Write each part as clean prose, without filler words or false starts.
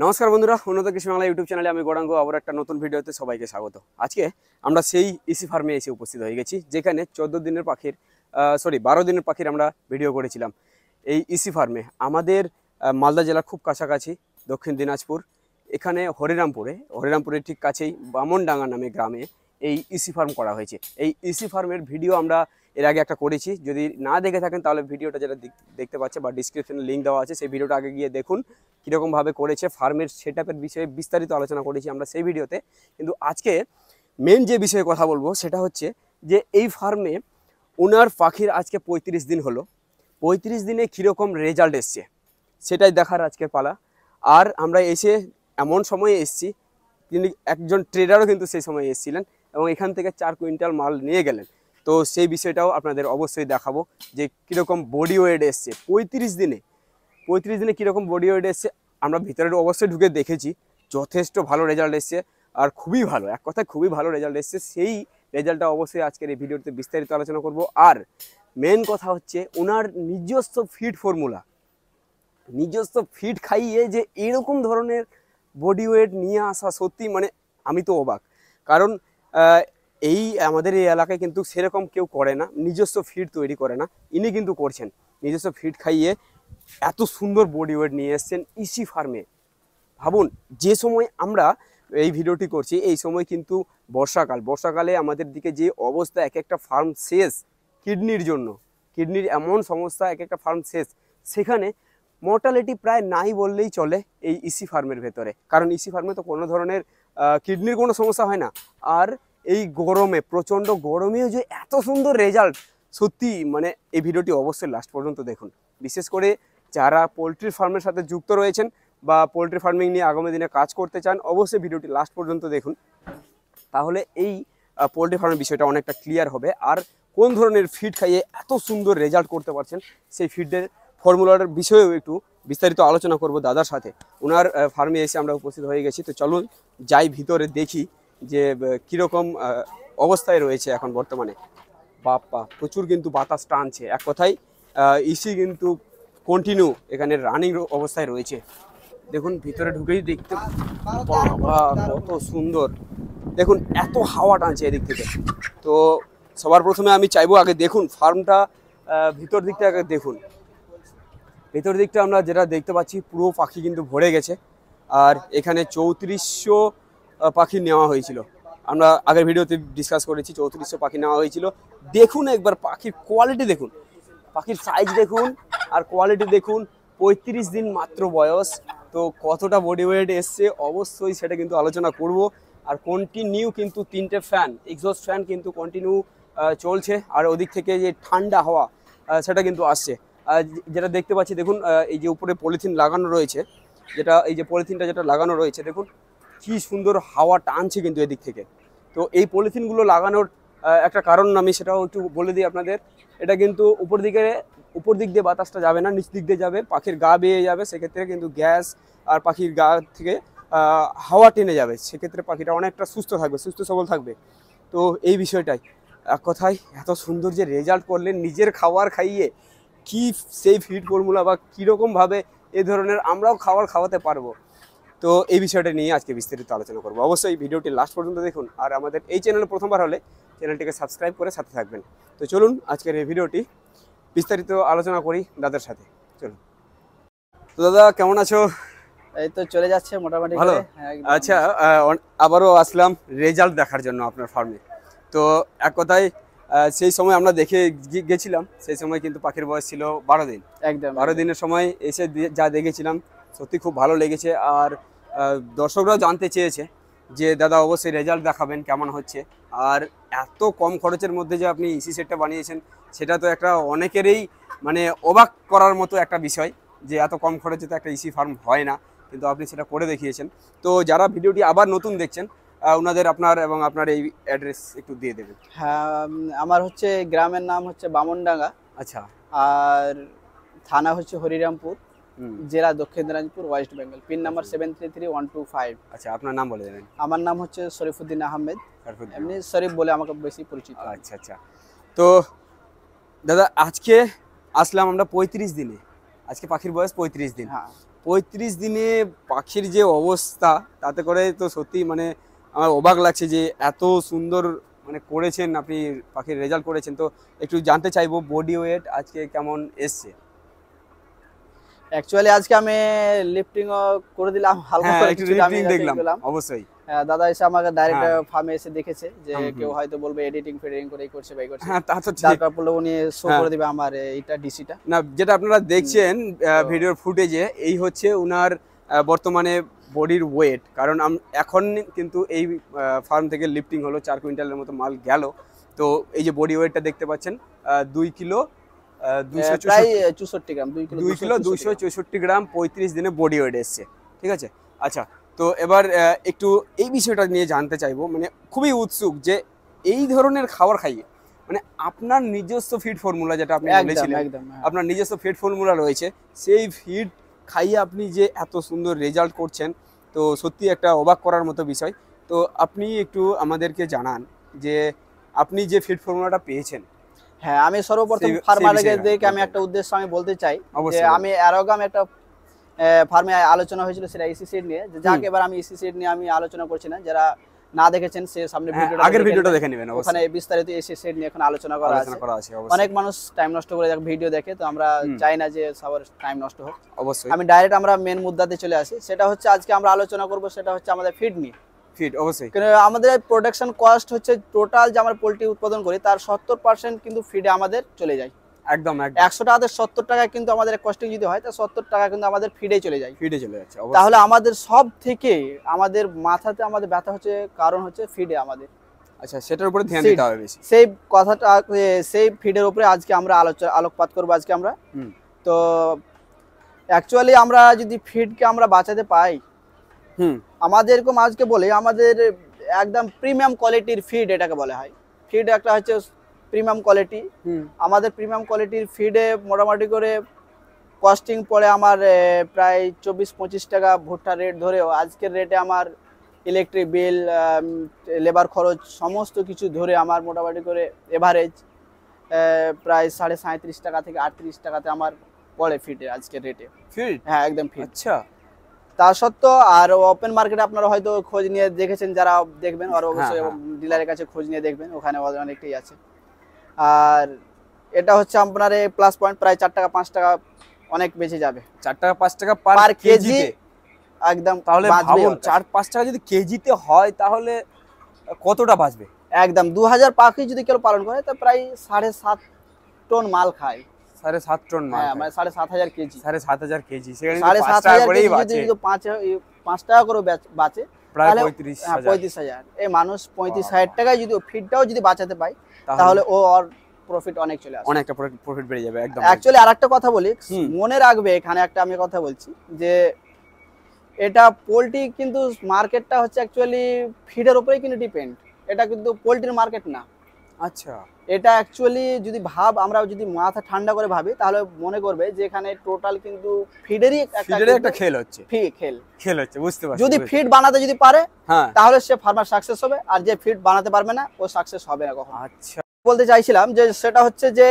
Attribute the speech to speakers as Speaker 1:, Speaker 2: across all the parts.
Speaker 1: নমস্কার বন্ধুরা, উন্নত কৃষি বাংলা ইউটিউব চ্যানেলে আমি গৌরাঙ্গ আবার একটা নতুন ভিডিওতে সবাইকে স্বাগত। আজকে আমরা সেই ইসি ফার্মে এসে উপস্থিত হয়ে গেছি, যেখানে 12 দিনের পাখির আমরা ভিডিও করেছিলাম। এই ইসি ফার্মে আমাদের মালদা জেলার খুব কাছাকাছি দক্ষিণ দিনাজপুর, এখানে হরিরামপুরের ঠিক কাছেই বামনডাঙ্গা নামে গ্রামে এই ইসি ফার্ম করা হয়েছে। এই ইসি ফার্মের ভিডিও আমরা এর আগে একটা করেছি, যদি না দেখে থাকেন তাহলে ভিডিওটা যেটা দেখতে পাচ্ছে বা ডিসক্রিপশনে লিঙ্ক দেওয়া আছে, সেই ভিডিওটা আগে গিয়ে দেখুন কীরকমভাবে করেছে। ফার্মের সেটআপের বিষয়ে বিস্তারিত আলোচনা করেছি আমরা সেই ভিডিওতে। কিন্তু আজকে মেন যে বিষয়ে কথা বলবো সেটা হচ্ছে যে এই ফার্মে ওনার পাখির আজকে 35 দিন হলো। 35 দিনে কীরকম রেজাল্ট এসছে সেটাই দেখার আজকের পালা। আর আমরা এসে এমন সময়ে এসছি, তিনি একজন ট্রেডারও কিন্তু সেই সময় এসেছিলেন এবং এখান থেকে 4 কুইন্টাল মাল নিয়ে গেলেন। তো সেই বিষয়টাও আপনাদের অবশ্যই দেখাবো যে কীরকম বডি ওয়েট এসছে 35 দিনে কীরকম বডি ওয়েট এসছে। আমরা ভিতরে অবশ্যই ঢুকে দেখেছি, যথেষ্ট ভালো রেজাল্ট এসছে, আর খুবই ভালো, এক কথায় খুবই ভালো রেজাল্ট এসছে। সেই রেজাল্টটা অবশ্যই আজকের এই ভিডিওতে বিস্তারিত আলোচনা করব। আর মেন কথা হচ্ছে ওনার নিজস্ব ফিড খাইয়ে যে এরকম ধরনের বডি ওয়েট নিয়ে আসা, সত্যি মানে আমি তো অবাক। কারণ এই আমাদের এই এলাকায় কিন্তু সেরকম কেউ করে না, নিজস্ব ফিড তৈরি করে না, ইনি কিন্তু করছেন। নিজস্ব ফিড খাইয়ে এত সুন্দর বডি ওয়েট নিয়ে এসছেন ইসি ফার্মে। ভাবুন, যে সময় আমরা এই ভিডিওটি করছি এই সময় কিন্তু বর্ষাকালে আমাদের দিকে যে অবস্থা, এক একটা ফার্ম শেষ কিডনির এমন সমস্যা, এক একটা ফার্ম শেষ। সেখানে মর্টালিটি প্রায় নাই বললেই চলে এই ইসি ফার্মের ভেতরে, কারণ ইসি ফার্মে তো কোনো ধরনের কিডনির কোনো সমস্যা হয় না। আর এই গরমে, প্রচণ্ড গরমেও যে এত সুন্দর রেজাল্ট, সত্যি মানে এই ভিডিওটি অবশ্যই লাস্ট পর্যন্ত দেখুন। বিশেষ করে যারা পোলট্রি ফার্মের সাথে যুক্ত রয়েছেন বা পোলট্রি ফার্মিং নিয়ে আগামী দিনে কাজ করতে চান, অবশ্যই ভিডিওটি লাস্ট পর্যন্ত দেখুন, তাহলে এই পোলট্রি ফার্মের বিষয়টা অনেকটা ক্লিয়ার হবে। আর কোন ধরনের ফিড খাইয়ে এত সুন্দর রেজাল্ট করতে পারছেন সেই ফিডের ফর্মুলার বিষয়েও একটু বিস্তারিত আলোচনা করব দাদার সাথে। ওনার ফার্মে এসে আমরা উপস্থিত হয়ে গেছি, তো চলুন যাই ভিতরে দেখি যে কীরকম অবস্থায় রয়েছে এখন বর্তমানে। বাপ্পা, প্রচুর কিন্তু বাতাস টানছে, এক কথায় ইসি কিন্তু কন্টিনিউ এখানে রানিং অবস্থায় রয়েছে। দেখুন ভিতরে ঢুকেই দেখতে, বাবা কত সুন্দর, দেখুন এত হাওয়া টানছে এদিক থেকে। তো সবার প্রথমে আমি চাইবো আগে দেখুন ফার্মটা, ভিতর দিকটা আগে দেখুন। ভেতর দিকটা আমরা যেটা দেখতে পাচ্ছি, পুরো পাখি কিন্তু ভরে গেছে। আর এখানে 3400 পাখি নেওয়া হয়েছিল, আমরা আগের ভিডিওতে ডিসকাস করেছি, 3400 পাখি নেওয়া হয়েছিল। দেখুন একবার পাখির কোয়ালিটি দেখুন, পাখির সাইজ দেখুন আর কোয়ালিটি দেখুন। 35 দিন মাত্র বয়স, তো কতটা বডি ওয়েট এসছে অবশ্যই সেটা কিন্তু আলোচনা করব। আর কন্টিনিউ কিন্তু 3টে ফ্যান, এক্সস্ট ফ্যান কিন্তু কন্টিনিউ চলছে, আর ওদিক থেকে যে ঠান্ডা হাওয়া সেটা কিন্তু আসছে। যেটা দেখতে পাচ্ছি দেখুন, এই যে উপরে পলিথিন লাগানো রয়েছে, এই যে পলিথিনটা যেটা লাগানো রয়েছে, দেখুন কি সুন্দর হাওয়া টানছে কিন্তু এদিক থেকে। তো এই পলিথিনগুলো লাগানোর একটা কারণ আমি সেটাও একটু বলে দিই আপনাদের। এটা কিন্তু উপর দিক দিয়ে বাতাসটা যাবে না, নিচ দিক দিয়ে যাবে, পাখির গা বেয়ে যাবে, সেক্ষেত্রে কিন্তু গ্যাস আর পাখির গা থেকে হাওয়া টেনে যাবে, সেক্ষেত্রে পাখিটা অনেকটা সুস্থ সবল থাকবে। তো এই বিষয়টাই, এক কথায় এত সুন্দর যে রেজাল্ট করলেন নিজের খাবার খাইয়ে, কি সেই ফিড ফর্মুলা বা কীরকমভাবে এই ধরনের আমরাও খাওয়াতে পারবো, তো এই বিষয়টা নিয়ে আজকে বিস্তারিত আলোচনা করবো। অবশ্যই ভিডিওটি লাস্ট পর্যন্ত দেখুন, আর আমাদের এই চ্যানেলে প্রথমবার হলে চ্যানেলটিকে সাবস্ক্রাইব করে সাথে থাকবেন। তো চলুন আজকের এই ভিডিওটি বিস্তারিত আলোচনা করি দাদার সাথে, চলুন। তো দাদা কেমন আছো?
Speaker 2: এই তো চলে যাচ্ছে মোটামুটি
Speaker 1: ভালো। আচ্ছা, আবারও আসলাম রেজাল্ট দেখার জন্য আপনার ফার্মে। তো এক কথায় সেই সময় আমরা দেখে গেছিলাম, সেই সময় কিন্তু পাখির বয়স ছিল 12 দিন।
Speaker 2: একদম
Speaker 1: 12 দিনের সময় এসে যা দেখেছিলাম সত্যি খুব ভালো লেগেছে। আর দর্শকরাও জানতে চেয়েছে যে দাদা অবশ্যই রেজাল্ট দেখাবেন কেমন হচ্ছে। আর এত কম খরচের মধ্যে যে আপনি ইসি সেটটা বানিয়েছেন, সেটা তো একটা অনেকেরই মানে অবাক করার মতো একটা বিষয়, যে এত কম খরচে তো একটা ইসি ফার্ম হয় না, কিন্তু আপনি সেটা করে দেখিয়েছেন। তো যারা ভিডিওটি আবার নতুন দেখছেন, ওনাদের আপনার এই অ্যাড্রেস একটু দিয়ে দেবেন।
Speaker 2: হ্যাঁ, আমার হচ্ছে গ্রামের নাম হচ্ছে বামনডাঙ্গা।
Speaker 1: আচ্ছা।
Speaker 2: আর থানা হচ্ছে হরিরামপুর, জেলা দক্ষিণ Dinajpur, West Bengal. Pin number 733125।
Speaker 1: আচ্ছা, আপনার নাম বলে দেবেন।
Speaker 2: আমার নাম হচ্ছে শরীফুদ্দিন আহমেদ, এমনি শরীফ বলে আমাকে বেশি পরিচিত।
Speaker 1: আচ্ছা আচ্ছা। তো দাদা আজকে আসলাম আমরা 35 দিনে, আজকে পাখির বয়স 35 দিন।
Speaker 2: হ্যাঁ,
Speaker 1: 35 দিনে পাখির যে অবস্থা, তাতে করে তো সত্যি মানে আমার অবাক লাগছে যে এত সুন্দর মানে করেছেন আপনি, পাখির রেজাল্ট করেছেন। তো একটু জানতে চাইবো বডি ওয়েট আজকে কেমন এসছে।
Speaker 2: অ্যাকচুয়ালি আজকে আমি লিফটিং করে দিলাম, হালকা
Speaker 1: হ্যাঁ,
Speaker 2: করে
Speaker 1: একটু
Speaker 2: কিছুটা আমি
Speaker 1: লিফটিং দেখলাম
Speaker 2: পেলাম।
Speaker 1: অবশ্যই।
Speaker 2: দাদা এসে আমাকে ডাইরেক্ট
Speaker 1: হ্যাঁ।
Speaker 2: ফার্মে এসে দেখেছে যে
Speaker 1: হুম, হুম।
Speaker 2: কেউ হয়তো বলবে এডিটিং ফেডিটিং করে এই করছে বা এই করছে,
Speaker 1: হ্যাঁ, তা তো ঠিক।
Speaker 2: দরকার পড়লে উনি শো
Speaker 1: হ্যাঁ।
Speaker 2: করে দিবে আমার এইটা ডিসিটা।
Speaker 1: না, যেটা আপনারা দেখছেন
Speaker 2: তো-
Speaker 1: ভিডিওর ফুটেজে, এই হচ্ছে উনার বর্তমানে বডির ওয়েট। কারণ এখন কিন্তু এই ফার্ম থেকে লিফটিং হলো, 4 কুইন্টালের মতো মাল গেল। তো এই যে বডি ওয়েটটা দেখতে পাচ্ছেন 2 কিলো
Speaker 2: প্রায়
Speaker 1: 264
Speaker 2: 64 গ্রাম, 2 কিলো
Speaker 1: 2 কিলো 264 গ্রাম 35 দিনে বডি ওয়েট এসছে। ঠিক আছে, আচ্ছা। তো এবার একটু এই বিষয়টা নিয়ে জানতে চাইবো, মানে খুবই উৎসুক যে এই ধরনের খাবার খাইয়ে মানে আপনার নিজস্ব ফিড ফর্মুলা, যেটা আপনি
Speaker 2: একদম
Speaker 1: বলেছিলেন
Speaker 2: একদম হ্যাঁ।
Speaker 1: আপনার নিজস্ব ফিড ফর্মুলা রয়েছে, সেই ফিড খাইয়ে আপনি যে এত সুন্দর রেজাল্ট করছেন, তো সত্যি একটা অবাক করার মতো বিষয়। তো আপনি একটু আমাদেরকে জানান যে আপনি যে ফিড ফর্মুলাটা পেয়েছেন।
Speaker 2: হ্যাঁ, আমি সর্বপ্রথম
Speaker 1: সেই
Speaker 2: ফার্মারদেরকে
Speaker 1: বিষয়টা
Speaker 2: আমি একটা উদ্দেশ্য আমি বলতে চাই যে
Speaker 1: অবশ্যই।
Speaker 2: আমি এর আগে আমি একটা ফার্মে আলোচনা হয়েছিল সেটা ইসি সিড নিয়ে, যে যাক এবার আমি ইসি সিড নিয়ে আমি আলোচনা করছি না, যারা না দেখেছেন সে সামনে
Speaker 1: হ্যাঁ,
Speaker 2: ভিডিওটা
Speaker 1: আগের ভিডিওটা দেখে নেবেন
Speaker 2: ওখানে
Speaker 1: অবশ্যই।
Speaker 2: বিস্তারিত ইসি সিড নিয়ে এখন আলোচনা করা
Speaker 1: আলোচনা
Speaker 2: আছে।
Speaker 1: করা আছে অবশ্যই।
Speaker 2: অনেক মানুষ টাইম নষ্ট করে ভিডিও দেখে, তো আমরা চাই না যে সবার টাইম নষ্ট হোক।
Speaker 1: অবশ্যই
Speaker 2: আমি ডাইরেক্ট আমরা মেন মুদ্দাতে চলে আসি, সেটা হচ্ছে আজকে আমরা আলোচনা করব সেটা হচ্ছে আমাদের ফিড নিয়ে।
Speaker 1: ফিড অবশ্যই।
Speaker 2: কারণ আমাদের প্রোডাকশন কস্ট হচ্ছে টোটাল যে আমরা পোল্ট্রি উৎপাদন করি তার 70% কিন্তু ফিডে আমাদের চলে যায়।
Speaker 1: একদম একদম
Speaker 2: 100 টাকাতে 70 টাকা কিন্তু আমাদের কস্টিং যদি হয় তা 70 টাকা কিন্তু আমাদের ফিডে চলে যায়।
Speaker 1: ফিডে চলে যাচ্ছে অবশ্যই।
Speaker 2: তাহলে আমাদের সব থেকে আমাদের মাথাতে আমাদের ব্যথা হচ্ছে কারণ হচ্ছে ফিডে আমাদের।
Speaker 1: আচ্ছা, সেটার উপরে ধ্যান
Speaker 2: Feed।
Speaker 1: দিতে হবে বেশি।
Speaker 2: সেই কথাটা সেই ফিডের উপরে আজকে আমরা আলোকপাত করবো আজকে আমরা।
Speaker 1: হুম।
Speaker 2: তো অ্যাকচুয়ালি আমরা যদি ফিডকে আমরা বাঁচাতে পাই,
Speaker 1: হুম।
Speaker 2: আমাদের এরকম আজকে বলে আমাদের একদম প্রিমিয়াম কোয়ালিটির ফিড এটাকে বলা হয়। ফিড একটা হচ্ছে প্রিমিয়াম কোয়ালিটি।
Speaker 1: হুম।
Speaker 2: আমাদের প্রিমিয়াম কোয়ালিটির ফিডে মোটামুটি করে কস্টিং পড়ে আমার প্রায় 24-25 টাকা ভুট্টা রেট ধরেও আজকের রেটে আমার ইলেকট্রিক বিল, লেবার খরচ সমস্ত কিছু ধরে আমার মোটামুটি করে এভারেজ প্রায় 37.5 টাকা থেকে 38 টাকাতে আমার পড়ে ফিডে আজকের রেটে।
Speaker 1: ফিড।
Speaker 2: হ্যাঁ, একদম ফিড।
Speaker 1: আচ্ছা।
Speaker 2: তা সত্ত্বেও আর ওপেন মার্কেটে আপনারা হয়তো খোঁজ নিয়ে দেখেছেন, যারা দেখবেন আর অবশ্যই
Speaker 1: হ্যাঁ।
Speaker 2: ডিলারের কাছে খোঁজ নিয়ে দেখবেন, ওখানে অনেকটাই আছে। আর এটা হচ্ছে আপনার প্লাস পয়েন্ট প্রায় 4 টাকা 5 টাকা অনেক বেঁচে যাবে
Speaker 1: 4 টাকা 5 টাকা পার
Speaker 2: পার কেজি।
Speaker 1: কেজিতে।
Speaker 2: একদম
Speaker 1: তাহলে
Speaker 2: বাঁচবেই
Speaker 1: ভাবুন
Speaker 2: ওর কাছে।
Speaker 1: 4-5 টাকা যদি কেজিতে হয় তাহলে কতটা বাঁচবে?
Speaker 2: একদম 2000 পাখি যদি কেউ পালন করে তা প্রায় 7.5 টন মাল খায়।
Speaker 1: 7.5 টন মাল।
Speaker 2: হ্যাঁ, মানে 7,500 কেজি।
Speaker 1: 7,500 কেজি, সেখানে
Speaker 2: 7,500
Speaker 1: করেই
Speaker 2: কেজি
Speaker 1: বাঁচে
Speaker 2: যদি 5 টাকা করে বাঁচে
Speaker 1: প্রায়
Speaker 2: তাহলে
Speaker 1: 35,000।
Speaker 2: 35,000। এই মানুষ 35-60 টাকায় যদি ফিডটাও যদি বাঁচাতে পায়
Speaker 1: তাহলে
Speaker 2: তাহলে ওর প্রফিট অনেক চলে আসে।
Speaker 1: অনেকটা প্রফিট বেড়ে যাবে একদম।
Speaker 2: অ্যাকচুয়ালি আরেকটা কথা বলি,
Speaker 1: হুম।
Speaker 2: মনে রাখবে এখানে একটা আমি কথা বলছি যে এটা পোল্ট্রি কিন্তু মার্কেটটা হচ্ছে অ্যাকচুয়ালি ফিডের উপরেই কিন্তু ডিপেন্ড। এটা কিন্তু পোল্ট্রির মার্কেট না।
Speaker 1: আচ্ছা।
Speaker 2: এটা অ্যাকচুয়ালি যদি আমরা যদি মাথা ঠান্ডা করে ভাবি তাহলে মনে করবে যে এখানে টোটাল কিন্তু ফিডেরই
Speaker 1: একটা খেল হচ্ছে। খেল হচ্ছে, বুঝতে পারছি।
Speaker 2: যদি ফিড বানাতে যদি পারে
Speaker 1: হ্যাঁ।
Speaker 2: তাহলে সে ফার্মার সাকসেস হবে, আর যে ফিড বানাতে পারবে না ও সাকসেস হবে না কখনো।
Speaker 1: আচ্ছা।
Speaker 2: বলতে চাইছিলাম যে সেটা হচ্ছে যে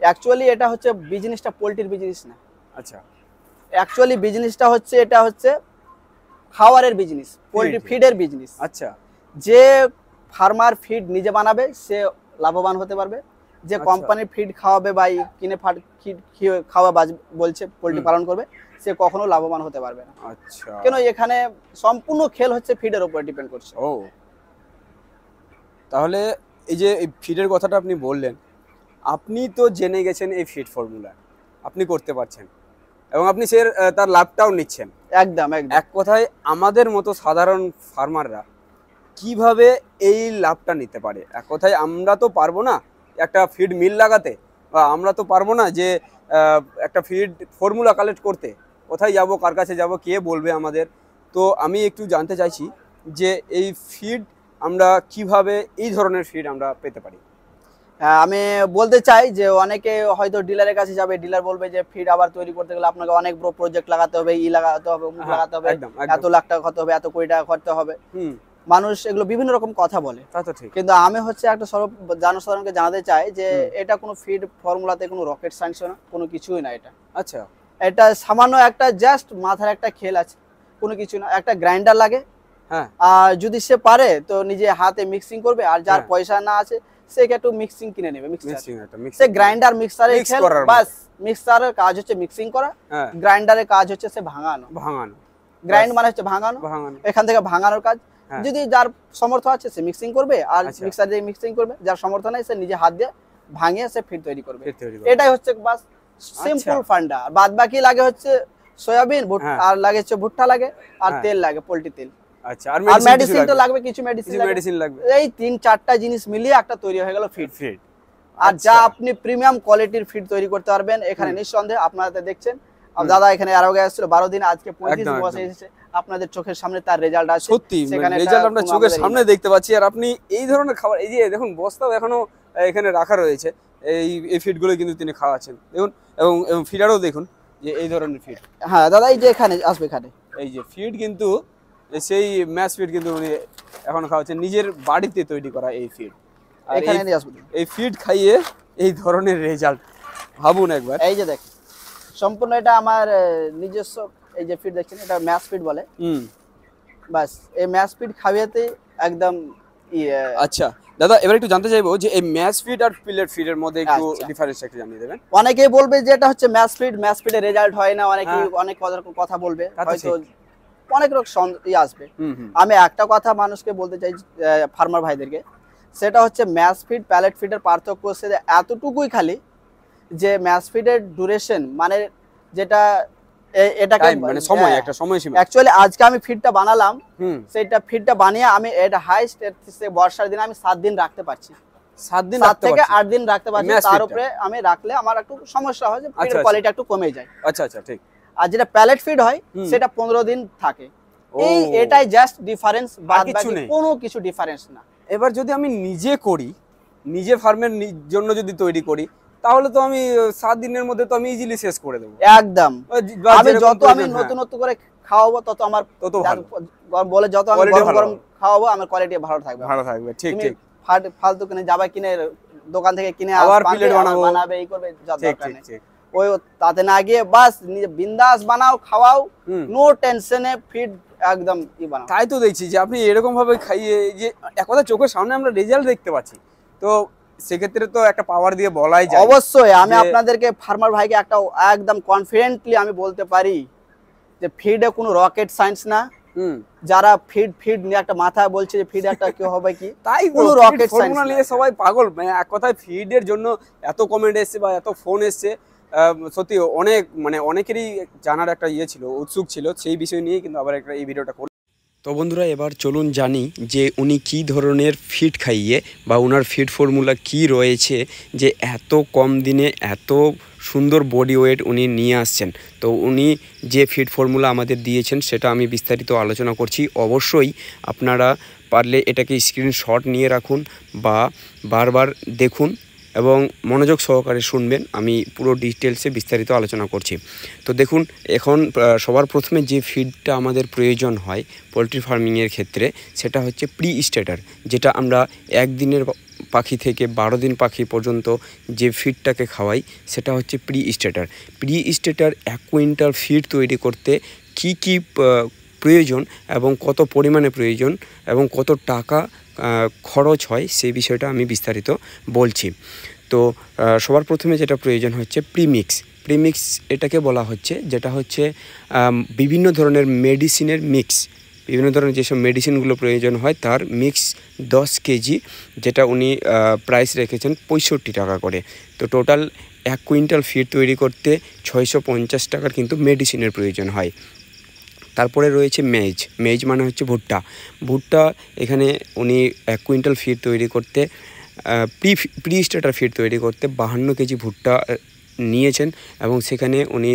Speaker 2: অ্যাকচুয়ালি এটা হচ্ছে বিজনেসটা পোল্ট্রির বিজনেস না।
Speaker 1: আচ্ছা।
Speaker 2: অ্যাকচুয়ালি বিজনেসটা হচ্ছে এটা হচ্ছে খাওয়ারের বিজনেস, পোল্ট্রি ফিডের বিজনেস।
Speaker 1: আচ্ছা।
Speaker 2: যে ফার্মার ফিড নিজে বানাবে সে লাভবান হতে পারবে, যে কোম্পানির ফিড খাওয়াবে বা কিনে খাওয়া বলছে পোল্ট্রি পালন করবে সে কখনো লাভবান হতে পারবে না।
Speaker 1: আচ্ছা।
Speaker 2: কেন এখানে সম্পূর্ণ খেল হচ্ছে ফিডের উপর ডিপেন্ড করছে।
Speaker 1: ও, তাহলে এই যে এই ফিডের কথাটা আপনি বললেন, আপনি তো জেনে গেছেন এই ফিড ফর্মুলা, আপনি করতে পারছেন এবং আপনি তার লাভটাও নিচ্ছেন।
Speaker 2: একদম একদম।
Speaker 1: এক কথায় আমাদের মতো সাধারণ ফার্মাররা কিভাবে এই লাভটা নিতে পারে? এক কথায় আমরা তো পারবো না একটা ফিড মিল লাগাতে, বা আমরা তো পারবো না যে একটা ফিড ফর্মুলা কালেক্ট করতে। কোথায় যাব, কার কাছে যাব, কে বলবে আমাদের? তো আমি একটু জানতে চাইছি যে এই ফিড আমরা কিভাবে, এই ধরনের ফিড আমরা পেতে পারি।
Speaker 2: আমি বলতে চাই যে অনেকে হয়তো ডিলারের কাছে যাবে, ডিলার বলবে যে ফিড আবার তৈরি করতে গেলে আপনাকে অনেক বড় প্রজেক্ট লাগাতে হবে, লাগাতে হবে, অমুক লাগাতে হবে, এত লাখ টাকা খরচ হবে, এত কোটি টাকা খরচ হবে। মানুষ এগুলো বিভিন্ন রকম কথা বলে,
Speaker 1: তা তো ঠিক।
Speaker 2: কিন্তু আমি হচ্ছে একটা জনসাধারণকে জানাতে চাই যে এটা কোনো ফিড ফর্মুলাতে কোনো রকেট সায়েন্স না, কোনো কিছুই না এটা।
Speaker 1: আচ্ছা।
Speaker 2: এটা সামান্য একটা জাস্ট মাথার একটা খেল আছে, কোনো কিছু না। একটা গ্রাইন্ডার লাগে,
Speaker 1: হ্যাঁ
Speaker 2: আর যদি সে পারে তো নিজে হাতে মিক্সিং করবে, আর যার
Speaker 1: হ্যাঁ।
Speaker 2: পয়সা না আছে সে একটু মিক্সিং কিনে নেবে, মিক্সার।
Speaker 1: মিক্সিং একটা
Speaker 2: সে
Speaker 1: মিক্সিং
Speaker 2: গ্রাইন্ডার মিক্সারে
Speaker 1: Mix
Speaker 2: খেল,
Speaker 1: করার মতো।
Speaker 2: বাস। মিক্সারের কাজ হচ্ছে মিক্সিং করা,
Speaker 1: হ্যাঁ
Speaker 2: গ্রাইন্ডারের কাজ হচ্ছে সে ভাঙানো।
Speaker 1: ভাঙানো,
Speaker 2: গ্রাইন্ড মানে হচ্ছে ভাঙানো,
Speaker 1: ভাঙানো।
Speaker 2: এখান থেকে ভাঙানোর কাজ।
Speaker 1: হ্যাঁ।
Speaker 2: যদি যার সামর্থ্য আছে সে মিক্সিং করবে, আর
Speaker 1: আচ্ছা।
Speaker 2: মিক্সার দিয়ে মিক্সিং করবে। যার সামর্থ্য নাই সে নিজে হাত দিয়ে ভাঙিয়ে সে ফিড তৈরি করবে।
Speaker 1: ফির তৈরি করে।
Speaker 2: এটাই হচ্ছে বাস সিম্পল ফান্ডা। বাদ বাকি লাগে হচ্ছে সয়াবিন,
Speaker 1: হ্যাঁ।
Speaker 2: আর লাগে হচ্ছে ভুট্টা লাগে, আর
Speaker 1: হ্যাঁ।
Speaker 2: তেল লাগে, পোল্ট্রি তেল।
Speaker 1: আচ্ছা, আর
Speaker 2: আর
Speaker 1: মেডিসিন
Speaker 2: মেডিসিন তো লাগবে, কিছু মেডিসিন
Speaker 1: কিছু মেডিসিন লাগবে।
Speaker 2: এই 3-4টা জিনিস মিলিয়ে একটা তৈরি হয়ে গেল ফিড।
Speaker 1: ফিড।
Speaker 2: আর যা
Speaker 1: আচ্ছা।
Speaker 2: আপনি প্রিমিয়াম কোয়ালিটির ফিড তৈরি করতে পারবেন এখানে, নিঃসন্দেহে। আপনারা তো দেখছেন, আর দাদা এখানে আরো আগে আসছিল 12 দিন, আজকে 35
Speaker 1: একদম,
Speaker 2: বছর
Speaker 1: একদম।
Speaker 2: এসেছে। আপনাদের চোখের সামনে তার রেজাল্ট আছে।
Speaker 1: সত্যি
Speaker 2: সেখানে
Speaker 1: রেজাল্ট
Speaker 2: এটা
Speaker 1: আমরা
Speaker 2: কোনো
Speaker 1: চোখের
Speaker 2: আমাদের
Speaker 1: সামনে দেখতে পাচ্ছি। আর আপনি এই ধরনের খাবার, এই যে দেখুন বস্তাও এখনো এখানে রাখা রয়েছে, এই ফিডগুলো কিন্তু তিনি খাওয়াচ্ছেন দেখুন। এবং ফিডারও দেখুন যে এই ধরনের ফিড।
Speaker 2: হ্যাঁ দাদা, এই যে এখানে আসবে, এখানে
Speaker 1: এই যে ফিড কিন্তু সেই ম্যাশ ফিড কিন্তু উনি এখন খাওয়াচ্ছেন, নিজের বাড়িতে তৈরি করা এই ফিড। আর
Speaker 2: এখানে নিয়ে আসবে।
Speaker 1: এই ফিড খাইয়ে এই ধরনের রেজাল্ট ভাবুন একবার।
Speaker 2: এই যে দেখ, সম্পূর্ণ এটা আমার নিজস্ব। এই যে ফিড দেখছেন, এটা ম্যাশ ফিড বলে। বাস এই ম্যাশ ফিড খাওয়াতে একদম
Speaker 1: আচ্ছা দাদা, এবার একটু জানতে চাইবো যে এই ম্যাশ ফিড আর পিলেট ফিডের মধ্যে একটু
Speaker 2: আচ্ছা।
Speaker 1: ডিফারেন্স একটু জানিয়ে দেবেন।
Speaker 2: অনেকেই বলবে যে এটা হচ্ছে ম্যাশ ফিড, ম্যাশ ফিডের রেজাল্ট হয় না, অনেকেই
Speaker 1: হ্যাঁ।
Speaker 2: অনেক কথা বলবে,
Speaker 1: তা তো
Speaker 2: হয়তো অনেক রকম আসবে।
Speaker 1: হুম।
Speaker 2: আমি একটা কথা মানুষকে বলতে চাই, ফার্মার ভাইদেরকে, সেটা হচ্ছে ম্যাশ ফিড প্যালেট ফিডের পার্থক্য হচ্ছে যে এতটুকুই খালি যে ম্যাশ ফিডের ডিউরেশন, মানে যেটা এটাকে
Speaker 1: মানে সময়, একটা সময়সীমা।
Speaker 2: অ্যাকচুয়ালি আজকে আমি ফিডটা বানালাম,
Speaker 1: হুম।
Speaker 2: সেটা ফিডটা বানিয়ে আমি এটা হাইস্ট বর্ষার দিনে আমি 7 দিন রাখতে পারছি,
Speaker 1: 7 দিন
Speaker 2: 7
Speaker 1: রাখতে
Speaker 2: থেকে
Speaker 1: পারছি।
Speaker 2: 8 দিন রাখতে পারছি।
Speaker 1: Mass
Speaker 2: তার
Speaker 1: feed টা।
Speaker 2: উপরে আমি রাখলে আমার একটু সমস্যা হয় যে
Speaker 1: আচ্ছা,
Speaker 2: ফিডের
Speaker 1: আচ্ছা।
Speaker 2: কোয়ালিটি একটু কমে যায়।
Speaker 1: আচ্ছা আচ্ছা, ঠিক।
Speaker 2: আর যেটা প্যালেট ফিড হয়
Speaker 1: হুম।
Speaker 2: সেটা 15 দিন থাকে।
Speaker 1: ও।
Speaker 2: এটাই জাস্ট ডিফারেন্স, বাদ
Speaker 1: কিছু
Speaker 2: বাকি
Speaker 1: নেই।
Speaker 2: কোনো কিছু ডিফারেন্স না।
Speaker 1: এবার যদি আমি নিজে করি, নিজে ফার্মের জন্য যদি তৈরি করি, তাহলে তো আমি 7 দিনের মধ্যে তো আমি ইজিলি শেষ করে দেবো।
Speaker 2: একদম।
Speaker 1: বা
Speaker 2: আমি
Speaker 1: যেরকম
Speaker 2: যত আমি
Speaker 1: প্রয়োজন,
Speaker 2: নতুন নতুন করে খাওয়াবো তত আমার
Speaker 1: তত ভালো।
Speaker 2: বলে যত আমি
Speaker 1: Quality
Speaker 2: গরম
Speaker 1: ভালো
Speaker 2: গরম
Speaker 1: হবে।
Speaker 2: খাওয়াবো আমার কোয়ালিটি ভালো থাকবে।
Speaker 1: ভালো থাকবে, ঠিক
Speaker 2: তুমি
Speaker 1: ঠিক।
Speaker 2: ফালতু কিনে যাবা, কিনে দোকান থেকে কিনে
Speaker 1: আবার
Speaker 2: বানাবে,
Speaker 1: plate বানাবো।
Speaker 2: বানাবে, এই করবে, যা
Speaker 1: ঠিক
Speaker 2: দরকার
Speaker 1: ঠিক
Speaker 2: নেই।
Speaker 1: ঠিক।
Speaker 2: ওই তাতে না গিয়ে বাস নিজে বিন্দাস বানাও, খাওয়াও,
Speaker 1: হুম।
Speaker 2: নো টেনশনে ফিড একদম বানাও।
Speaker 1: তাই তো দেখছি যে আপনি এরকম ভাবে খাইয়ে, যে এক কথা চোখের সামনে আমরা রেজাল্ট দেখতে পাচ্ছি, তো সেক্ষেত্রে তো একটা পাওয়ার দিয়ে বলাই যায়।
Speaker 2: অবশ্যই আমি
Speaker 1: যে-
Speaker 2: আপনাদেরকে ফার্মার ভাইকে একটা একদম কনফিডেন্টলি আমি বলতে পারি যে ফিডে কোনো রকেট সায়েন্স না।
Speaker 1: হুম।
Speaker 2: যারা ফিড নিয়ে একটা মাথায় বলছে যে ফিড একটা কি হবে কি,
Speaker 1: তাই
Speaker 2: কোনো rocket science
Speaker 1: ফর্মুলা নিয়ে
Speaker 2: না।
Speaker 1: সবাই পাগল। মানে এক কথায় ফিডের জন্য এত কমেন্ট এসছে বা এত ফোন এসছে, সত্যি অনেক, মানে অনেকেরই জানার একটা ছিল, উৎসুক ছিল সেই বিষয় নিয়ে কিন্তু আবার একটা এই ভিডিওটা করলাম। তো বন্ধুরা, এবার চলুন জানি যে উনি কি ধরনের ফিড খাইয়ে বা ওনার ফিড ফর্মুলা কি রয়েছে যে এত কম দিনে এত সুন্দর বডি ওয়েট উনি নিয়ে আসছেন। তো উনি যে ফিড ফর্মুলা আমাদের দিয়েছেন সেটা আমি বিস্তারিত আলোচনা করছি। অবশ্যই আপনারা পারলে এটাকে স্ক্রিনশট নিয়ে রাখুন বা বারবার দেখুন এবং মনোযোগ সহকারে শুনবেন। আমি পুরো ডিটেলসে বিস্তারিত আলোচনা করছি। তো দেখুন, এখন সবার প্রথমে যে ফিডটা আমাদের প্রয়োজন হয় পোলট্রি ফার্মিংয়ের ক্ষেত্রে, সেটা হচ্ছে প্রি স্টার্টার, যেটা আমরা একদিনের পাখি থেকে 12 দিন পাখি পর্যন্ত যে ফিডটাকে খাওয়াই সেটা হচ্ছে pre starter. Pre starter 1 quintal feed তৈরি করতে কি কি প্রয়োজন এবং কত পরিমাণে প্রয়োজন এবং কত টাকা খরচ হয় সেই বিষয়টা আমি বিস্তারিত বলছি। তো সবার প্রথমে যেটা প্রয়োজন হচ্ছে প্রিমিক্স। প্রিমিক্স এটাকে বলা হচ্ছে, যেটা হচ্ছে বিভিন্ন ধরনের মেডিসিনের মিক্স, বিভিন্ন ধরনের যেসব মেডিসিনগুলো প্রয়োজন হয় তার মিক্স 10 কেজি, যেটা উনি প্রাইস রেখেছেন 65 টাকা করে। তো টোটাল 1 কুইন্টাল ফিড তৈরি করতে 650 টাকার কিন্তু মেডিসিনের প্রয়োজন হয়। তারপরে রয়েছে মেজ মানে হচ্ছে ভুট্টা। এখানে উনি 1 কুইন্টাল ফিড তৈরি করতে প্রি স্টার্টার ফিড তৈরি করতে 52 কেজি ভুট্টা নিয়েছেন এবং সেখানে উনি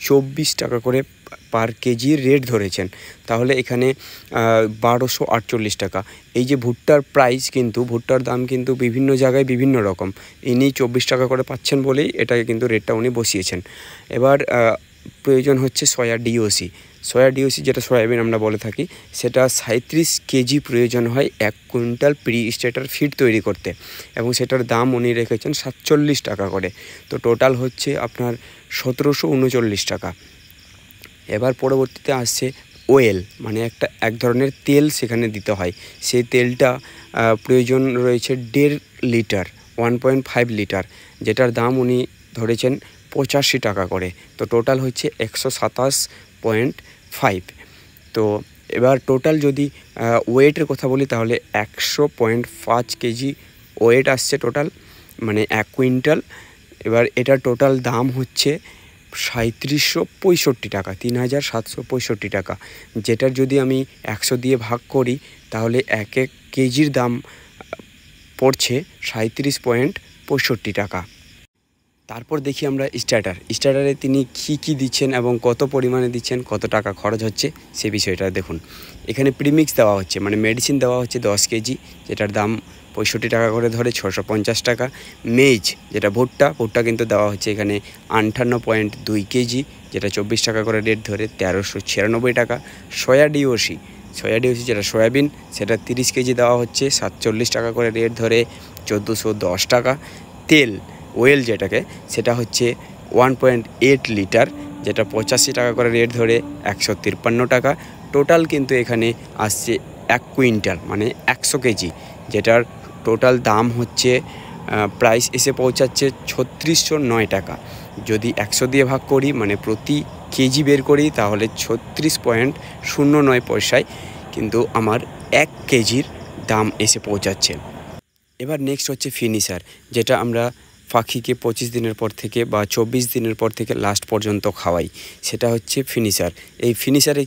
Speaker 1: 24 টাকা করে পার কেজি রেট ধরেছেন। তাহলে এখানে 1248 টাকা। এই যে ভুট্টার প্রাইস, কিন্তু ভুট্টার দাম কিন্তু বিভিন্ন জায়গায় বিভিন্ন রকম। ইনি 24 টাকা করে পাচ্ছেন বলেই এটাকে কিন্তু রেটটা উনি বসিয়েছেন। এবার প্রয়োজন হচ্ছে সয়া ডিওসি। সয়া ডিওসি যেটা সয়াবিন আমরা বলে থাকি, সেটা 37 কেজি প্রয়োজন হয় 1 কুইন্টাল প্রি স্টার্টার ফিড তৈরি করতে, এবং সেটার দাম উনি রেখেছেন 47 টাকা করে। তো টোটাল হচ্ছে আপনার 1739 টাকা। এবার পরবর্তীতে আসছে ওয়েল, মানে এক ধরনের তেল সেখানে দিতে হয়। সেই তেলটা প্রয়োজন রয়েছে 1.5 লিটার, 1.5 লিটার, যেটার দাম উনি ধরেছেন 85 টাকা করে। তো টোটাল হচ্ছে 127.5। তো এবার টোটাল যদি ওয়েটের কথা বলি তাহলে 100.5 কেজি ওয়েট আসছে টোটাল, মানে 1 কুইন্টাল। এবার এটার টোটাল দাম হচ্ছে 3765 টাকা, 3765 টাকা, যেটার যদি আমি 100 দিয়ে ভাগ করি তাহলে এক কেজির দাম পড়ছে 37.65 টাকা। তারপর দেখি আমরা স্টার্টারে তিনি কী দিচ্ছেন এবং কত পরিমাণে দিচ্ছেন, কত টাকা খরচ হচ্ছে সে বিষয়টা দেখুন। এখানে প্রিমিক্স দেওয়া হচ্ছে, মানে মেডিসিন দেওয়া হচ্ছে 10 কেজি, যেটার দাম 65 টাকা করে ধরে 650 টাকা। মেজ যেটা ভুট্টা কিন্তু দেওয়া হচ্ছে এখানে 58.2 কেজি, যেটা 24 টাকা করে রেট ধরে 1396 টাকা। সয়া ডিওসি যেটা সয়াবিন, সেটা 30 কেজি দেওয়া হচ্ছে 47 টাকা করে রেট ধরে 1410 টাকা। তেল ওয়েল যেটাকে, সেটা হচ্ছে 1.8 লিটার, যেটা 85 টাকা করে রেট ধরে 153 টাকা। টোটাল কিন্তু এখানে আসছে 1 কুইন্টাল, মানে 100 কেজি, যেটার টোটাল দাম হচ্ছে প্রাইস এসে পৌঁছাচ্ছে 3609 টাকা। যদি 100 দিয়ে ভাগ করি, মানে প্রতি কেজি বের করি, তাহলে 36.09 পয়সায় কিন্তু আমার 1 কেজির দাম এসে পৌঁছাচ্ছে। এবার নেক্সট হচ্ছে ফিনিশার, যেটা আমরা পাখিকে 25 দিনের পর থেকে বা 24 দিনের পর থেকে লাস্ট পর্যন্ত খাওয়াই, সেটা হচ্ছে ফিনিশার। এই ফিনিশারে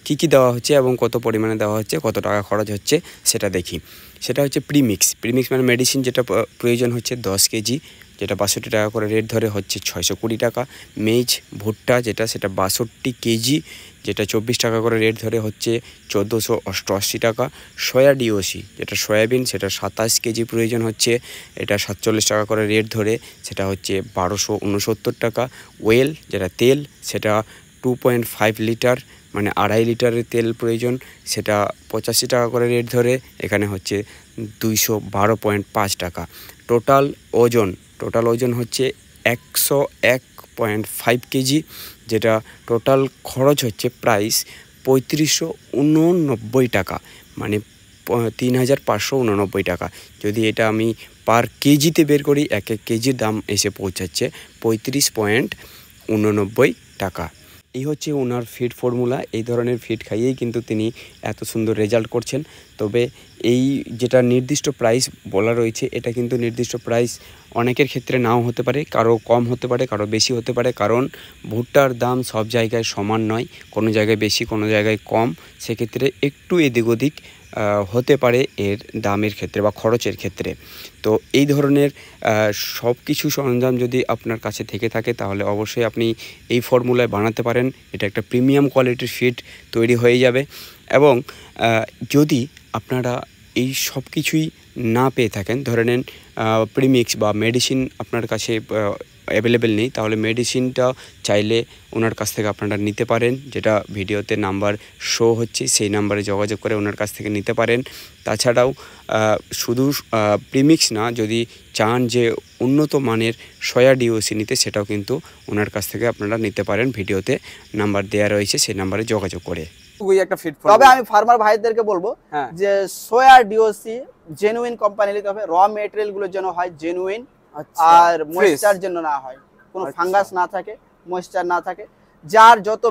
Speaker 1: কী দেওয়া হচ্ছে এবং কত পরিমাণে দেওয়া হচ্ছে, কত টাকা খরচ হচ্ছে সেটা দেখি। সেটা হচ্ছে প্রিমিক্স মানে মেডিসিন, যেটা প্রয়োজন হচ্ছে 10 কেজি, যেটা 62 টাকা করে রেট ধরে হচ্ছে 620 টাকা। মেজ ভুট্টা সেটা 62 কেজি, যেটা 24 টাকা করে রেট ধরে হচ্ছে 1488 টাকা। সয়া ডিওসি যেটা সয়াবিন, সেটা 27 কেজি প্রয়োজন হচ্ছে, এটা 47 টাকা করে রেট ধরে, সেটা হচ্ছে 1269 টাকা। ওয়েল যেটা তেল, সেটা 2.5 লিটার, মানে 2.5 লিটারের তেল প্রয়োজন, সেটা 85 টাকা করে রেট ধরে, এখানে হচ্ছে 212.5 টাকা। টোটাল ওজন হচ্ছে 101.5 কেজি, যেটা টোটাল খরচ হচ্ছে প্রাইস 3589 টাকা, মানে 3589 টাকা। যদি এটা আমি পার কেজিতে বের করি, 1 কেজির দাম এসে পৌঁছাচ্ছে 35.89 টাকা। এই হচ্ছে ওনার ফিড ফর্মুলা। এই ধরনের ফিড খাইয়েই কিন্তু তিনি এত সুন্দর রেজাল্ট করছেন। তবে এই যেটা নির্দিষ্ট প্রাইস বলা রয়েছে, এটা কিন্তু নির্দিষ্ট প্রাইস অনেকের ক্ষেত্রে নাও হতে পারে, কারো কম হতে পারে, কারো বেশি হতে পারে, কারণ ভুট্টার দাম সব জায়গায় সমান নয়, কোনো জায়গায় বেশি, কোনো জায়গায় কম। সেক্ষেত্রে একটু এদিক ওদিক হতে পারে এর দামের ক্ষেত্রে বা খরচের ক্ষেত্রে। তো এই ধরনের সব কিছু সরঞ্জাম যদি আপনার কাছে থেকে থাকে, তাহলে অবশ্যই আপনি এই ফর্মুলায় বানাতে পারেন। এটা একটা প্রিমিয়াম কোয়ালিটির ফিড তৈরি হয়ে যাবে। এবং যদি আপনারা এই সব কিছুই না পেয়ে থাকেন, ধরে নেন প্রিমিক্স বা মেডিসিন আপনার কাছে অ্যাভেলেবেল নেই, তাহলে মেডিসিনটা চাইলে ওনার কাছ থেকে আপনারা নিতে পারেন, যেটা ভিডিওতে নাম্বার শো হচ্ছে, সেই নাম্বারে যোগাযোগ করে ওনার কাছ থেকে নিতে পারেন। তাছাড়াও শুধু প্রিমিক্স না, যদি চান যে উন্নত মানের সয়া ডিওসি নিতে, সেটাও কিন্তু ওনার কাছ থেকে আপনারা নিতে পারেন। ভিডিওতে নাম্বার দেওয়া রয়েছে, সেই নাম্বারে যোগাযোগ করে।
Speaker 2: একটা ফিড তবে আমি ফার্মার ভাইদেরকে বলবো যে সোয়া ডিওসি জেনুইন কোম্পানি নিতে হবে, র মেটেরিয়াল গুলো যেন হয় জেনুইন, আর ময়েশ্চার যেন না হয়, কোনো ফাঙ্গাস না থাকে, ময়েশ্চার না থাকে। যার যত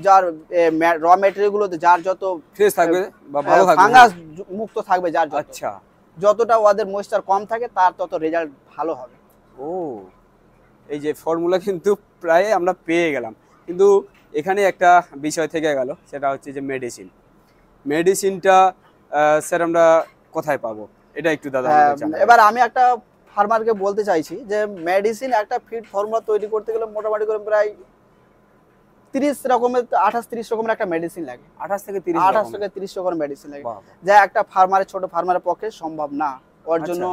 Speaker 2: যার র মেটেরিয়াল গুলোতে যার যত
Speaker 1: ফ্রেশ থাকবে বা ভালো থাকবে,
Speaker 2: ফাঙ্গাস মুক্ত থাকবে, যার যত,
Speaker 1: আচ্ছা,
Speaker 2: যতটা ওদের ময়েশ্চার কম থাকে তার তত রেজাল্ট ভালো হবে।
Speaker 1: ও, এই যে ফর্মুলা কিন্তু প্রায় আমরা পেয়ে গেলাম, কিন্তু এখানে একটা বিষয় থেকে গেল, সেটা হচ্ছে যে মেডিসিনটা স্যার আমরা কোথায় পাবো, এটা একটু দাদা আমাদের জানান।
Speaker 2: এবার আমি একটা ফার্মারকে বলতে চাইছি যে মেডিসিন একটা ফিড ফর্মুলা তৈরি করতে গেলে মোটামুটি করে প্রায় 30 রকমের 28-30 রকমের একটা মেডিসিন লাগে, 28 থেকে 30 রকমের মেডিসিন লাগে, যা একটা ফার্মারের, ছোট ফার্মারের পক্ষে সম্ভব না। ওর জন্য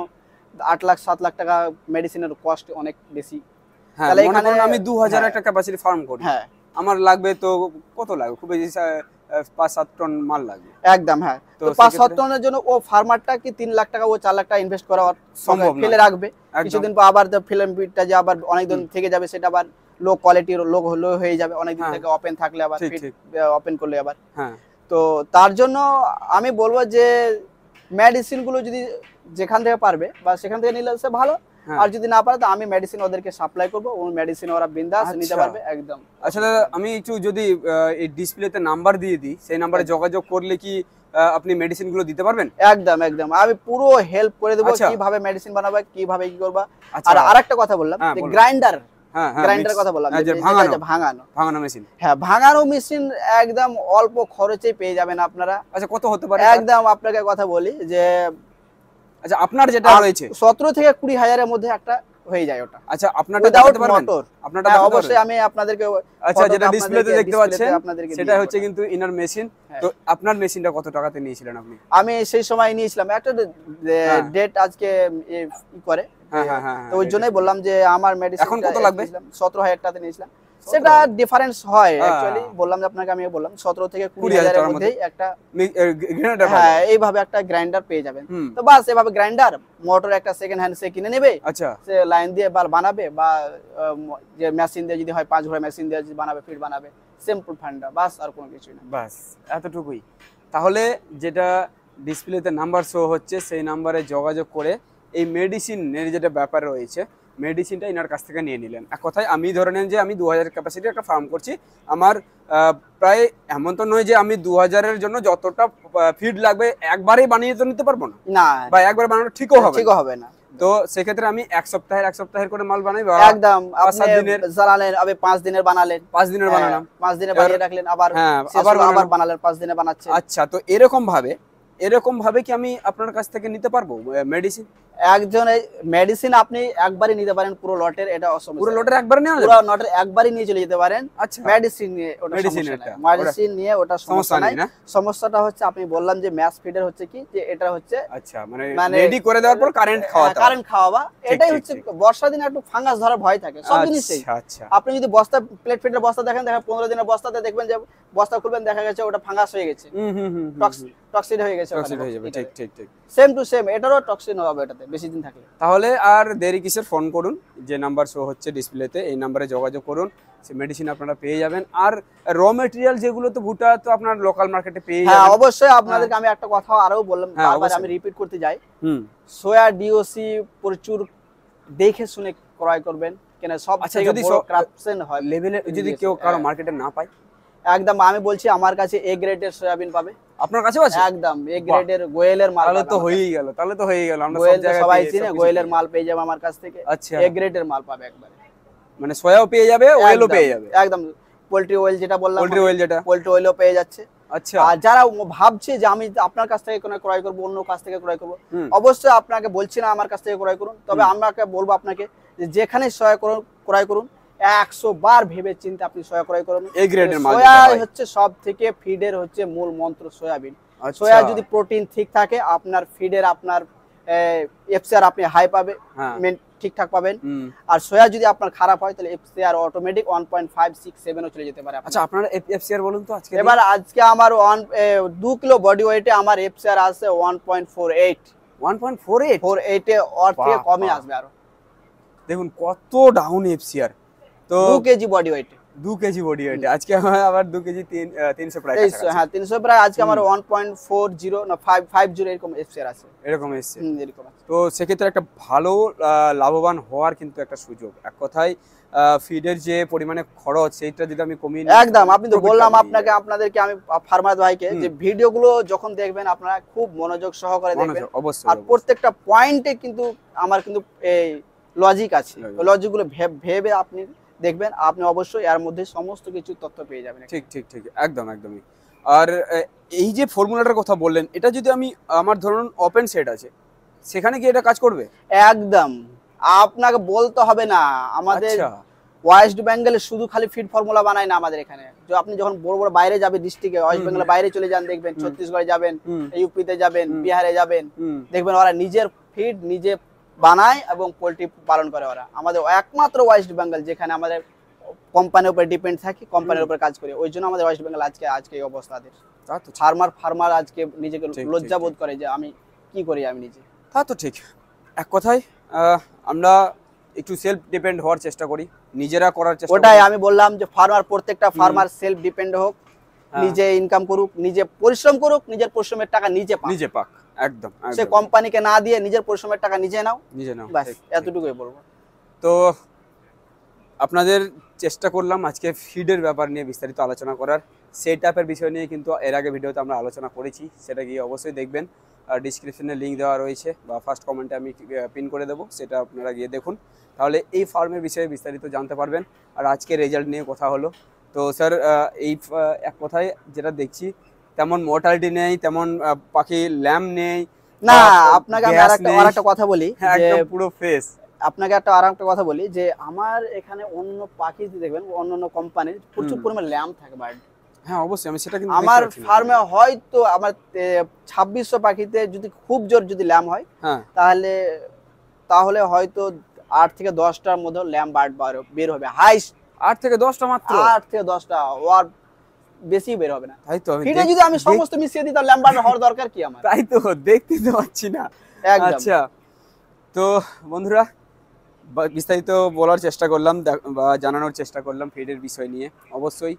Speaker 2: 8 লাখ 7 লাখ টাকা মেডিসিনের কস্ট অনেক বেশি।
Speaker 1: তাহলে এখানে আমি 2000 একটা ক্যাপাসিটি ফার্ম করি,
Speaker 2: হ্যাঁ,
Speaker 1: আমার লাগবে তো কত লাগবে, খুব বেশি 5-7 টন মাল লাগবে।
Speaker 2: একদম হ্যাঁ।
Speaker 1: তো
Speaker 2: তো 5-7 টনের জন্য ও ফার্মারটা কি 3 লাখ টাকা ও 4 লাখ টাকা ইনভেস্ট করা
Speaker 1: সম্ভব
Speaker 2: ফেলে
Speaker 1: নয়।
Speaker 2: রাখবে, কিছুদিন পর আবার ফিল্ম বিটটা যে আবার অনেকদিন থেকে যাবে, সেটা আবার লো কোয়ালিটির লো হয়ে যাবে অনেকদিন থেকে ওপেন থাকলে, আবার ওপেন করলে আবার।
Speaker 1: হ্যাঁ,
Speaker 2: তো তার জন্য আমি বলবো যে মেডিসিন গুলো যদি যেখান থেকে পারবে বা সেখান থেকে নিলে সে ভালো, আর যদি না পারে তো আমি মেডিসিন ওদেরকে সাপ্লাই করবো, ওই মেডিসিন ওরা বিন্দাস নিতে পারবে একদম।
Speaker 1: আচ্ছা দাদা, আমি একটু যদি এই ডিসপ্লেতে নাম্বার দিয়ে দিই, সেই নাম্বারে যোগাযোগ করলে কি আপনি মেডিসিন গুলো দিতে পারবেন?
Speaker 2: একদম একদম, আমি পুরো হেল্প করে দেবো কিভাবে মেডিসিন বানাবে, কিভাবে কি করবা। আর আরেকটা কথা বললাম যে গ্রাইন্ডার, গ্রাইন্ডার কথা বললাম, ভাঙানো মেশিন। হ্যাঁ, ভাঙানো মেশিন একদম অল্প খরচে পেয়ে যাবেন আপনারা।
Speaker 1: আচ্ছা, কত হতে পারে?
Speaker 2: একদম আপনাকে কথা বলি যে
Speaker 1: আচ্ছা, আপনার যেটা রয়েছে
Speaker 2: 17 থেকে 20 হাজারের মধ্যে একটা হয়ে যায় ওটা।
Speaker 1: আচ্ছা, আপনারটা দেখাতে পারবেন? আপনারটা
Speaker 2: অবশ্যই আমি আপনাদেরকে,
Speaker 1: আচ্ছা, যেটা ডিসপ্লেতে দেখতে পাচ্ছেন সেটা হচ্ছে কিন্তু ইনার মেশিন। তো আপনার মেশিনটা কত টাকাতে নিয়েছিলেন আপনি?
Speaker 2: আমি সেই সময় নিয়েছিলাম একটা ডেট আজকে করে, তো ওই জন্যই বললাম যে আমার মেডিসিন
Speaker 1: এখন কত লাগবে?
Speaker 2: 17,000 টাকাতে নিয়েছিলাম। সেটা ডিফারেন্স হয় অ্যাকচুয়ালি, বললাম যে আপনাকে, আমি বললাম 17 থেকে 20 হাজারের মধ্যেই একটা হ্যাঁ এইভাবে একটা গ্রাইন্ডার পেয়ে যাবেন। তো বাস এভাবে গ্রাইন্ডার, মোটর একটা সেকেন্ড হ্যান্ড সে কিনে নেবে।
Speaker 1: আচ্ছা,
Speaker 2: সে লাইন দিয়ে বানাবে, বা যে মেশিন দিয়ে যদি হয় 5 ঘোড়া মেশিন দিয়ে বানাবে, ফিট বানাবে, সিম্পল ফান্ডা, বাস আর কোনো কিছুই না,
Speaker 1: বাস এতটুকুই। তাহলে যেটা ডিসপ্লেতে নাম্বার শো হচ্ছে সেই নাম্বারে যোগাযোগ করে এই মেডিসিনের যেটা ব্যাপার রয়েছে, মেডিসিনটা এনার কাছ থেকে নিয়ে নিলেন। এক কথায় আমি ধরে নেন যে আমি 2000 ক্যাপাসিটির একটা ফার্ম করছি, আমার প্রায় এমন তো নয় যে আমি 2000-এর জন্য যতটা ফিড লাগবে একবারেই বানিয়ে তো নিতে পারবো না, বা একবার বানানো ঠিকও হবে না। তো সেক্ষেত্রে আমি এক সপ্তাহের করে মাল বানাই,
Speaker 2: একদম 7 দিনের জ্বালালেন, আবার 5 দিনের বানালেন,
Speaker 1: 5 দিনের বানালাম,
Speaker 2: 5 দিনে বানিয়ে রাখলেন, আবার আবার বানালেন, 5 দিনে বানাচ্ছেন।
Speaker 1: আচ্ছা, তো এরকম ভাবে কি আমি আপনার কাছ থেকে নিতে পারবো মেডিসিন?
Speaker 2: একজনের মেডিসিন আপনি একবারই নিতে পারেন পুরো লটের, এটা অসম্ভব।
Speaker 1: পুরো লটের একবারে নেওয়া যাবে?
Speaker 2: পুরো লটের একবারই নিয়ে চলে যেতে পারেন।
Speaker 1: আচ্ছা,
Speaker 2: মেডিসিন নিয়ে ওটা মেডিসিন নিয়ে ওটা সমস্যা নাই। সমস্যাটা হচ্ছে আপনি বললাম যে ম্যাচ ফিডার হচ্ছে কি, যে এটা হচ্ছে
Speaker 1: আচ্ছা মানে রেডি করে দেওয়ার পর কারেন্ট খাওয়াবা,
Speaker 2: এটাই হচ্ছে। বর্ষার দিনে একটু ফাঙ্গাস ধরার ভয় থাকে সব জিনিসেই।
Speaker 1: আচ্ছা,
Speaker 2: আপনি যদি বস্তা প্লেট ফিডার বস্তা দেখেন, 15 দিনের বস্তাতে দেখবেন যে বস্তা খুলবেন, দেখা গেছে ওটা ফাঙ্গাস হয়ে গেছে, টক্সিড হয়ে গেছে,
Speaker 1: ঠিক।
Speaker 2: সেম টু সেম এটারও টক্সিন হবে এটাতে বেশি দিন থাকলে।
Speaker 1: তাহলে আর দেরি কিসের, ফোন করুন, যে নাম্বার শো হচ্ছে ডিসপ্লেতে, এই নাম্বারে যোগাযোগ করুন, সে মেডিসিন আপনারা পেয়ে যাবেন। আর র মেটেরিয়াল যেগুলো তো ভুট্টা তো আপনার লোকাল মার্কেটে পেয়ে যাবেন।
Speaker 2: হ্যাঁ অবশ্যই, আপনাদেরকে আমি একটা কথা আরো বললাম, বারবার আমি রিপিট করতে যাই, সোয়া ডিওসি প্রচুর দেখে শুনে ক্রয় করবেন, কেন সব থেকে বড় ক্রাপশন হয়
Speaker 1: লেভেলে, যদি কেউ কারো মার্কেটে না পায়,
Speaker 2: একদম আমি বলছি আমার কাছে এ গ্রেডের সয়াবিন পাবে।
Speaker 1: আপনার কাছেও আছে?
Speaker 2: একদম এ গ্রেডের গোয়েলের মাল।
Speaker 1: তাহলে তো হয়েই গেল, আমরা
Speaker 2: সব জায়গায় সবাই চিনে, গোয়েলের মাল পেয়ে যাবে আমার কাছ থেকে।
Speaker 1: আচ্ছা,
Speaker 2: এ গ্রেডের মাল পাবে একবারে,
Speaker 1: মানে সয়াও পেয়ে যাবে, অয়েলও পেয়ে যাবে।
Speaker 2: একদম পোল্ট্রি অয়েল যেটা বললাম,
Speaker 1: পোল্ট্রি
Speaker 2: অয়েলও পেয়ে যাচ্ছে।
Speaker 1: আচ্ছা,
Speaker 2: আর যারা ভাবছে যে আমি আপনার কাছ থেকে কোনো ক্রয় করব, অন্য কাছ থেকে ক্রয় করব, অবশ্যই আপনাকে বলছি না আমার কাছ থেকে ক্রয় করুন, তবে আমাকে বলবো আপনাকে যে যেখানে সয়া ক্রয় করুন 100 বার ভেবে চিন্তে আপনি সয়া ক্রয় করুন।
Speaker 1: এই গ্রেডের মাল
Speaker 2: সয়া হচ্ছে সব থেকে ফিডের হচ্ছে মূল মন্ত্র সয়াবিন। সয়া যদি প্রোটিন ঠিক থাকে, আপনার ফিডের আপনার এফসিআর আপনি হাই পাবে, ঠিকঠাক পাবেন। আর সয়া যদি আপনার খারাপ হয় তাহলে এফসিআর অটোমেটিক 1.567 ও চলে যেতে পারে।
Speaker 1: আচ্ছা, আপনার এফসিআর বলুন তো আজকে।
Speaker 2: এবার আজকে আমার 2 কিলো বডি ওয়েটে আমার এফসিআর আছে 1.48 এ ওর থেকে কমই আসবে আরো।
Speaker 1: দেখুন কত ডাউন এফসিআর। তো
Speaker 2: 2 কেজি বডি ওয়েটে,
Speaker 1: 2 কেজি বডি ওয়েটে আজকে আবার 2 কেজি 300 প্রায় কাছাকাছি।
Speaker 2: হ্যাঁ 300 প্রায় আজকে আমার 1.40 না 550 এরকম এফসিআর আছে,
Speaker 1: এরকম এসছে।
Speaker 2: এরকম আছে।
Speaker 1: তো সেক্ষেত্রে একটা ভালো লাভবান হওয়ার কিন্তু একটা সুযোগ। এক কথায় ফিডের যে পরিমাণে খরচ সেইটা যদি আমি কমিয়ে নিই,
Speaker 2: একদম আপনি তো বললাম আপনাদেরকে আমি ফার্মার ভাইকে যে ভিডিওগুলো যখন দেখবেন আপনারা খুব মনোযোগ সহকারে দেখবেন, আর প্রত্যেকটা পয়েন্টে কিন্তু আমার কিন্তু এই লজিক আছে, লজিকগুলো ভেবে আপনি দেখবেন, আপনি অবশ্যই এর মধ্যে সমস্ত কিছু তথ্য পেয়ে যাবেন।
Speaker 1: ঠিক একদমই। আর এই যে ফর্মুলাটার কথা বললেন, এটা যদি আমি আমার ধরুন ওপেন সেট আছে, সেখানে কি এটা কাজ করবে?
Speaker 2: একদম আপনাকে বলতে হবে না। আমাদের ওয়েস্ট বেঙ্গলে শুধু খালি ফিড ফর্মুলা বানায় না, আমাদের এখানে আপনি যখন বড় বড় বাইরে যাবে ডিস্ট্রিক্টে, ওয়েস্ট বেঙ্গলের বাইরে চলে যান, দেখবেন ছত্তিশগড়ে যাবেন, ইউপিতে যাবেন, বিহারে যাবেন, দেখবেন ওরা নিজের ফিড নিজে বানায় এবং পোল্ট্রি পালন করে ওরা। আমাদের একমাত্র ওয়েস্ট বেঙ্গল যেখানে আমাদের কোম্পানির উপর ডিপেন্ড থাকি, কোম্পানির উপর কাজ করি, ওই জন্য আমাদের ওয়েস্ট বেঙ্গল আজকে এই অবস্থাদের।
Speaker 1: তা তো ঠিক।
Speaker 2: ফার্মার আজকে নিজেকে
Speaker 1: ঠিক,
Speaker 2: লজ্জা
Speaker 1: ঠিক,
Speaker 2: বোধ করে যে আমি কি করি আমি নিজে।
Speaker 1: তা তো ঠিক। এক কথায় আমরা একটু সেলফ ডিপেন্ড হওয়ার চেষ্টা করি, নিজেরা করার চেষ্টা
Speaker 2: ওটাই
Speaker 1: করি।
Speaker 2: আমি বললাম যে প্রত্যেকটা ফার্মার সেলফ ডিপেন্ড হোক,
Speaker 1: হ্যাঁ।
Speaker 2: নিজে ইনকাম করুক, নিজে পরিশ্রম করুক, নিজের পরিশ্রমের টাকা নিজে পাক।
Speaker 1: নিজে পাক, একদম
Speaker 2: সে
Speaker 1: একদম।
Speaker 2: কোম্পানিকে না দিয়ে নিজের পরিশ্রমের টাকা নিজে নাও,
Speaker 1: নিজে নাও,
Speaker 2: ব্যাস
Speaker 1: ঠিক, ঠিক।
Speaker 2: এতটুকুই বলবো।
Speaker 1: তো আপনাদের চেষ্টা করলাম আজকে ফিডের ব্যাপার নিয়ে বিস্তারিত আলোচনা করার। সেট আপের বিষয় নিয়ে কিন্তু এর আগে ভিডিওতে আমরা আলোচনা করেছি, সেটা গিয়ে অবশ্যই দেখবেন। ডিসক্রিপশনে লিঙ্ক দেওয়া রয়েছে বা ফার্স্ট কমেন্টে আমি পিন করে দেবো, সেটা আপনারা গিয়ে দেখুন, তাহলে এই ফার্মের বিষয়ে বিস্তারিত জানতে পারবেন। আর আজকে রেজাল্ট নিয়ে কথা হলো। তো স্যার এই এক কথায় যেটা দেখছি তেমন মর্টালিটি নেই, তেমন পাখি ল্যাম্প নেই
Speaker 2: না,
Speaker 1: বা
Speaker 2: আপনাকে আমি
Speaker 1: গ্যাস নেই।
Speaker 2: আরেকটা কথা বলি
Speaker 1: হ্যাঁ,
Speaker 2: যে
Speaker 1: একদম পুরো ফ্রেশ।
Speaker 2: আপনাকে আরেকটা কথা বলি যে আমার এখানে অন্য পাখি দেখবেন, অন্য কোম্পানির প্রচুর পরিমাণ ল্যাম্প থাকে বার্ড।
Speaker 1: হ্যাঁ অবশ্যই, আমি সেটা কিন্তু
Speaker 2: আমার
Speaker 1: দেখতে পাচ্ছি না।
Speaker 2: ফার্মে হয়তো আমার 2600 পাখিতে যদি খুব জোর যদি ল্যাম্প হয়,
Speaker 1: হ্যাঁ
Speaker 2: তাহলে হয়তো 8 থেকে 10টার মধ্যে ল্যাম্প বার্ড বের হবে, হাইস্ট
Speaker 1: 8 থেকে 10টা মাত্র।
Speaker 2: 8 থেকে 10টা, ওর বেশি বের হবে না।
Speaker 1: তাই তো আমি
Speaker 2: ফিডে যদি আমি সমস্ত মিশিয়ে দিই তাহলে ল্যাম্প বার্ড হওয়ার দরকার কি আমার?
Speaker 1: তাই তো দেখতে তো পাচ্ছি না।
Speaker 2: একদম।
Speaker 1: আচ্ছা, তো বন্ধুরা বিস্তারিত বলার চেষ্টা করলাম বা জানানোর চেষ্টা করলাম ফিডের বিষয় নিয়ে। অবশ্যই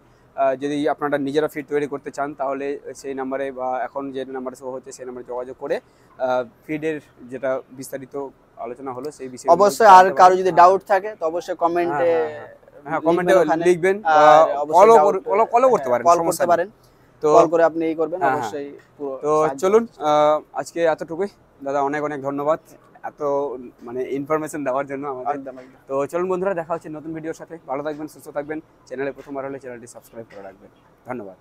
Speaker 1: যদি আপনারা নিজেরা ফিড তৈরি করতে চান তাহলে সেই নাম্বারে বা এখন যে নাম্বারে শো হচ্ছে সেই নাম্বারে যোগাযোগ করে ফিডের যেটা বিস্তারিত আলোচনা হলো সেই বিষয়ে
Speaker 2: অবশ্যই। আর কারো যদি ডাউট থাকে তো অবশ্যই কমেন্টে
Speaker 1: কমেন্টে লিখবেন, কলও করতে পারেন,
Speaker 2: কল
Speaker 1: সমস্যা
Speaker 2: করতে
Speaker 1: নেই।
Speaker 2: পারেন,
Speaker 1: তো
Speaker 2: কল করে আপনি এই করবেন
Speaker 1: হ্যাঁ,
Speaker 2: অবশ্যই পুরো
Speaker 1: তো
Speaker 2: সাহায্য
Speaker 1: চলুন
Speaker 2: করবেন।
Speaker 1: আজকে এতটুকুই। দাদা অনেক অনেক ধন্যবাদ এত মানে ইনফরমেশন দেওয়ার জন্য আমাদের।
Speaker 2: একদম একদম।
Speaker 1: তো চলুন বন্ধুরা, দেখা হচ্ছে নতুন ভিডিওর সাথে। ভালো থাকবেন, সুস্থ থাকবেন। চ্যানেলে প্রথমবার হলে চ্যানেলটি সাবস্ক্রাইব করে রাখবেন। ধন্যবাদ।